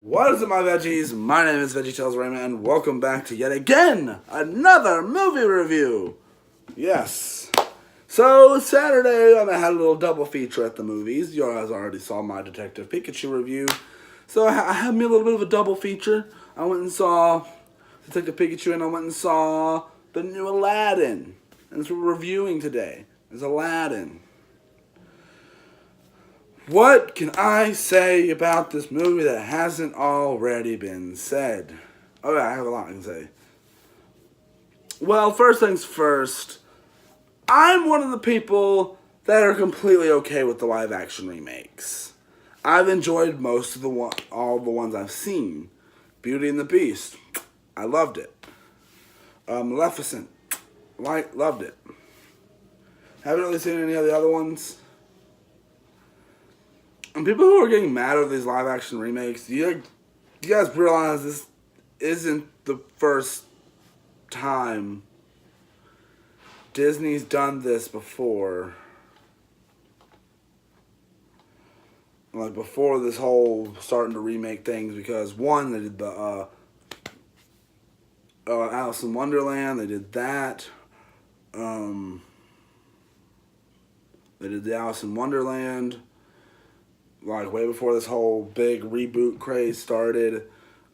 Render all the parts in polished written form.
What is up, my veggies? My name is VeggieTales Raymond, and welcome back to yet again another movie review. Yes. So Saturday, I had a little double feature at the movies. You guys already saw my Detective Pikachu review, so I had me a little bit of a double feature. I went and saw Detective Pikachu, and I went and saw the new Aladdin, and that's what we're reviewing today. Is Aladdin. What can I say about this movie that hasn't already been said? Oh yeah, I have a lot I can say. Well, first things first, I'm one of the people that are completely okay with the live action remakes. I've enjoyed most of all the ones I've seen. Beauty and the Beast, I loved it. Maleficent, loved it. Haven't really seen any of the other ones. And people who are getting mad over these live action remakes, do you guys realize this isn't the first time Disney's done this before? Like before this whole starting to remake things, because one, they did the Alice in Wonderland, they did that. They did the Alice in Wonderland. Like way before this whole big reboot craze started,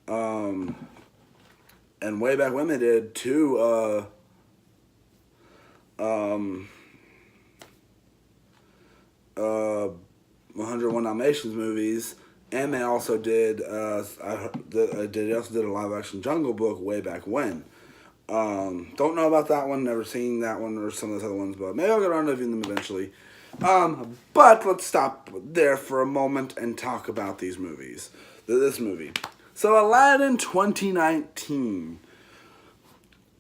and way back when they did two 101 Dalmatians movies, and they also did they also did a live action Jungle Book way back when. Don't know about that one, never seen that one or some of those other ones, but maybe I'll get around to reviewing them eventually. But let's stop there for a moment and talk about these movies. This movie. So Aladdin 2019.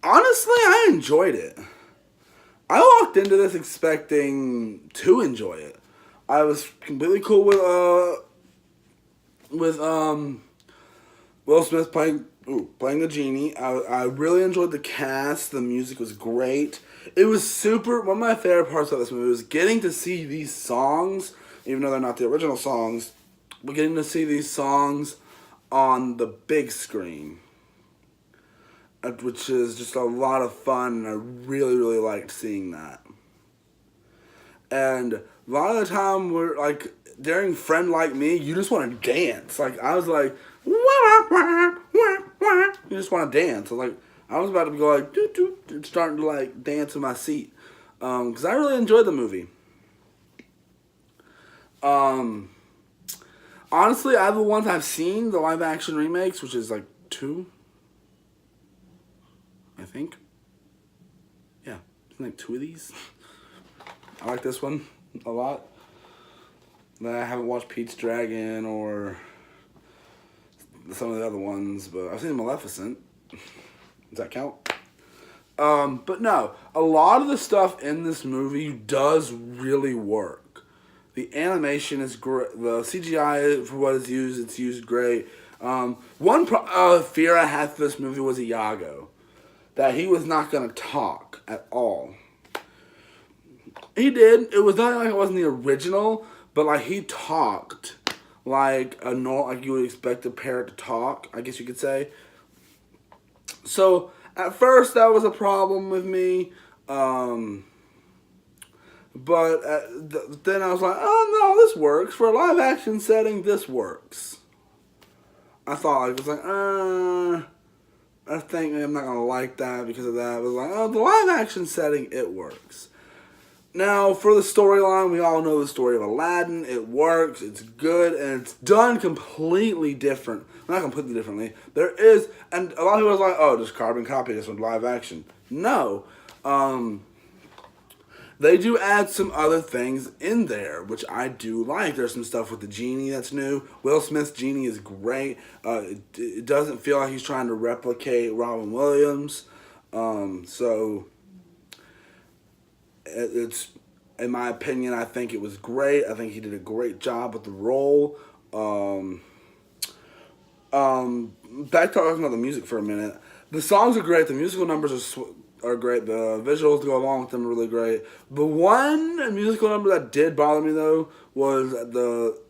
Honestly, I enjoyed it. I walked into this expecting to enjoy it. I was completely cool with Will Smith playing the genie. I really enjoyed the cast. The music was great. It was super. One of my favorite parts of this movie was getting to see these songs, even though they're not the original songs, but getting to see these songs on the big screen, which is just a lot of fun, and I really, really liked seeing that. And a lot of the time, we're like, during Friend Like Me, you just want to dance. Like, I was like, wah, wah, wah, wah. You just want to dance. I was about to go like, doo doo, starting to like dance in my seat. Because I really enjoyed the movie. Honestly, out of the ones I've seen, the live action remakes, which is like 2, I think. Yeah, like 2 of these. I like this one a lot. I haven't watched Pete's Dragon or some of the other ones, but I've seen Maleficent. Does that count? But no, a lot of the stuff in this movie does really work. The animation is great. The CGI, for what it's used great. One fear I had for this movie was Iago. That he was not going to talk at all. He did. It was not like it wasn't the original, but like he talked like you would expect a parrot to talk, I guess you could say. So at first that was a problem with me, but then I was like, oh no, this works for a live action setting. This works. I thought I was like, I think I'm not gonna like that because of that. I was like, oh, the live action setting, it works. Now, for the storyline, we all know the story of Aladdin. It works, it's good, and it's done completely different. Not completely differently. There is, and a lot of people are like, oh, just carbon copy this with live action. No. They do add some other things in there, which I do like. There's some stuff with the genie that's new. Will Smith's genie is great. It doesn't feel like he's trying to replicate Robin Williams. So it's, in my opinion, I think it was great. I think he did a great job with the role. Back talking about the music for a minute. The songs are great. The musical numbers are great. The visuals to go along with them are really great. The one musical number that did bother me, though, was the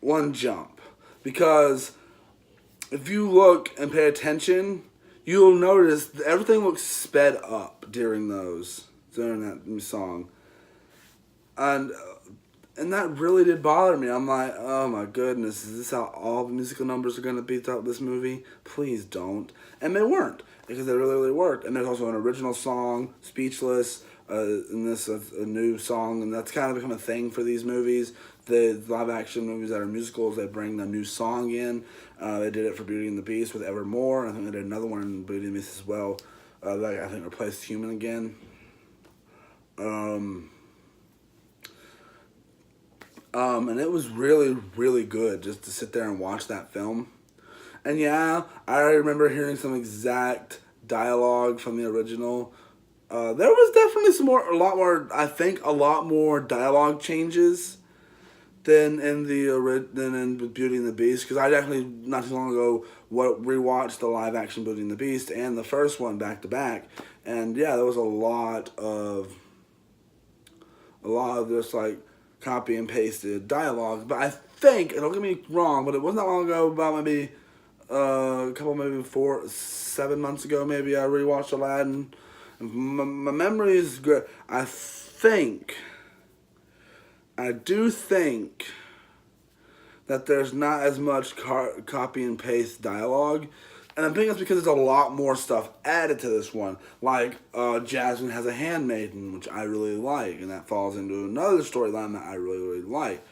one jump. Because if you look and pay attention, you'll notice that everything looks sped up during that song, and that really did bother me. I'm like, oh my goodness, is this how all the musical numbers are going to be throughout this movie? Please don't. And they weren't, because they really, really worked. And there's also an original song, Speechless, and this is a new song, and that's kind of become a thing for these movies. The live-action movies that are musicals, they bring the new song in. They did it for Beauty and the Beast with Evermore. I think they did another one in Beauty and the Beast as well. That I think replaced Human again. And it was really, really good just to sit there and watch that film. And yeah, I remember hearing some exact dialogue from the original. There was definitely a lot more dialogue changes than in Beauty and the Beast, because I definitely not too long ago rewatched the live action Beauty and the Beast and the first one back to back, and yeah, there was a lot of just like copy and pasted dialogue. But I think, and don't get me wrong, but it wasn't that long ago, about maybe 7 months ago, maybe I rewatched Aladdin. My memory is good. I do think that there's not as much copy and paste dialogue. And I think it's because there's a lot more stuff added to this one. Like, Jasmine has a handmaiden, which I really like. And that falls into another storyline that I really, really like.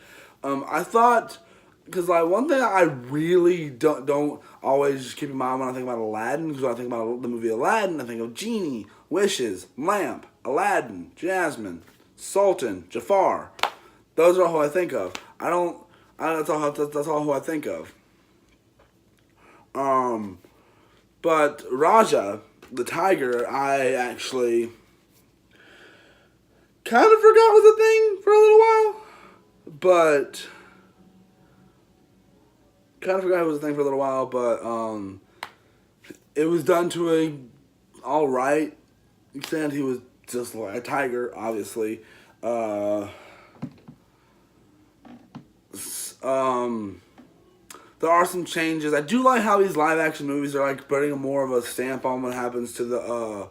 I thought, because like one thing I really don't always keep in mind when I think about Aladdin, because when I think about the movie Aladdin, I think of Genie, Wishes, Lamp, Aladdin, Jasmine, Sultan, Jafar. Those are all who I think of. That's all who I think of. But Raja, the tiger, I actually kind of forgot was a thing for a little while. But it was done to a alright extent. He was just like a tiger, obviously. There are some changes. I do like how these live action movies are like putting more of a stamp on what happens to the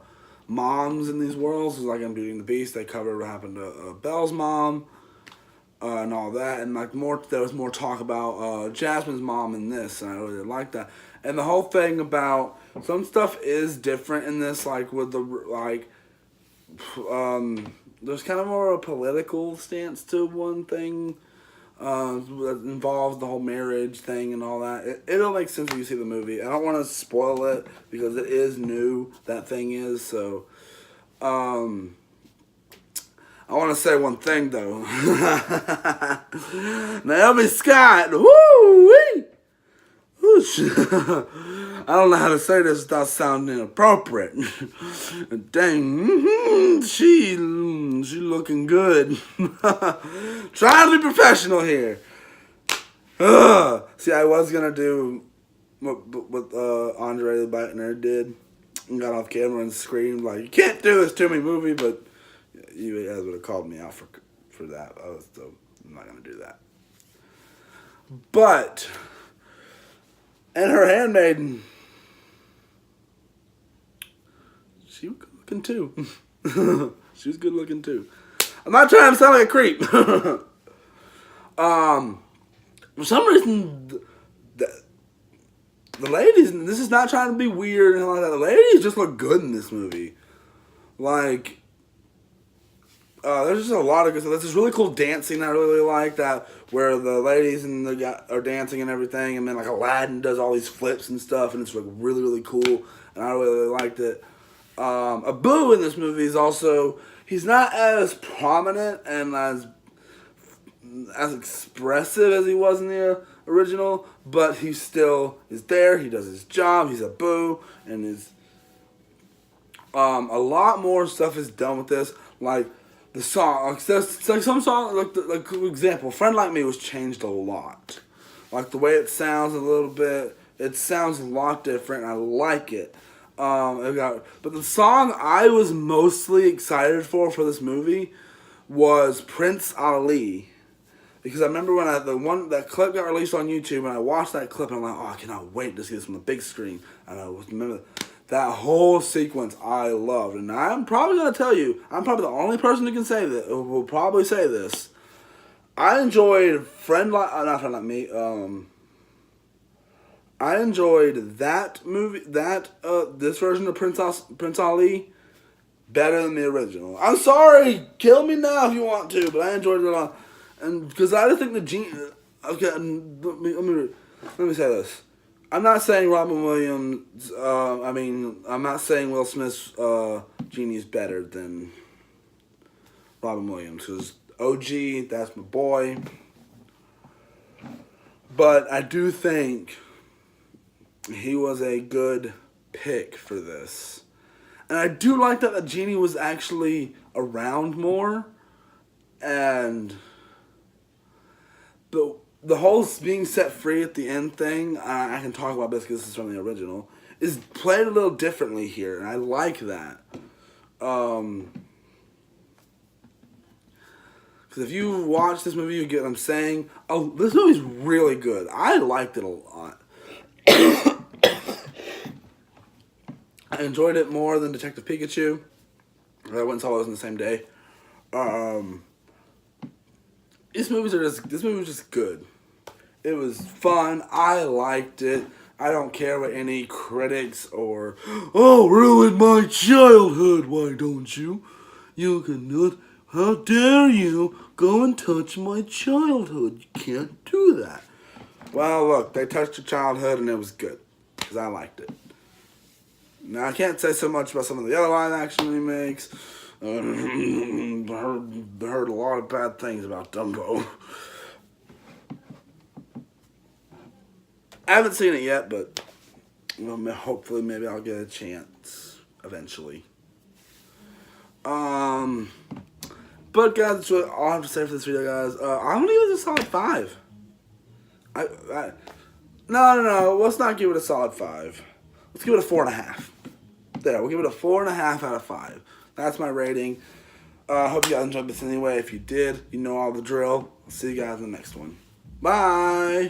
moms in these worlds. It's like in Beauty and the Beast, they covered what happened to Belle's mom and all that, and like there was more talk about Jasmine's mom in this, and I really like that. And the whole thing about some stuff is different in this, like with the there's kind of more of a political stance to one thing. That involves the whole marriage thing and all that. It'll make sense when you see the movie. I don't want to spoil it because it is new, that thing is. So, I want to say one thing though. Naomi Scott, woo-wee! I don't know how to say this without sounding inappropriate. Dang, she looking good. Trying to be professional here. See, I was gonna do what Andre the Biotic did, and got off camera and screamed like, "You can't do this to me, movie!" But you guys would have called me out for that. So I'm not gonna do that. But. And her handmaiden, she was good looking too. She was good looking too. I'm not trying to sound like a creep. For some reason, the ladies, this is not trying to be weird and like that. The ladies just look good in this movie. Like, there's just a lot of good stuff. There's this really cool dancing that I really, really like, that where the ladies and the guy are dancing and everything, and then like Aladdin does all these flips and stuff, and it's like really, really cool, and I really, really liked it. Abu in this movie is also, he's not as prominent and as expressive as he was in the original, but he still is there. He does his job. He's Abu, and a lot more stuff is done with this, like. The song, like some songs, like for example, "Friend Like Me" was changed a lot. Like the way it sounds a little bit, it sounds a lot different. I like it. But the song I was mostly excited for this movie was Prince Ali, Because I remember when that clip got released on YouTube, and I watched that clip, and I'm like, oh, I cannot wait to see this on the big screen. And I remember that whole sequence I loved. And I'm probably going to tell you, I'm probably the only person who can say that, who will probably say this. I enjoyed I enjoyed that movie, this version of Prince Ali better than the original. I'm sorry, kill me now if you want to, but I enjoyed it a lot. And because I just think the genie. Okay, let me say this. I'm not saying Robin Williams. I'm not saying Will Smith's genie is better than Robin Williams, because OG, that's my boy. But I do think he was a good pick for this. And I do like that the genie was actually around more. And the whole being set free at the end thing, I can talk about this because this is from the original, is played a little differently here. And I like that. Because if you watch this movie, you get what I'm saying. Oh, this movie's really good. I liked it a lot. I enjoyed it more than Detective Pikachu. I went and saw those on the same day. This movie was just good. It was fun. I liked it. I don't care what any critics or, oh, ruined my childhood. Why don't you? You cannot. How dare you go and touch my childhood? You can't do that. Well, look, they touched your childhood and it was good. Because I liked it. Now, I can't say so much about some of the other live action remakes. Heard a lot of bad things about Dumbo. I haven't seen it yet, but hopefully maybe I'll get a chance eventually. But guys, that's what all I have to say for this video, guys. I'm gonna give it a solid 5. No. Let's not give it a solid 5. Let's give it a 4.5. There, we'll give it a 4.5 out of 5. That's my rating. Hope you guys enjoyed this anyway. If you did, you know all the drill. I'll see you guys in the next one. Bye!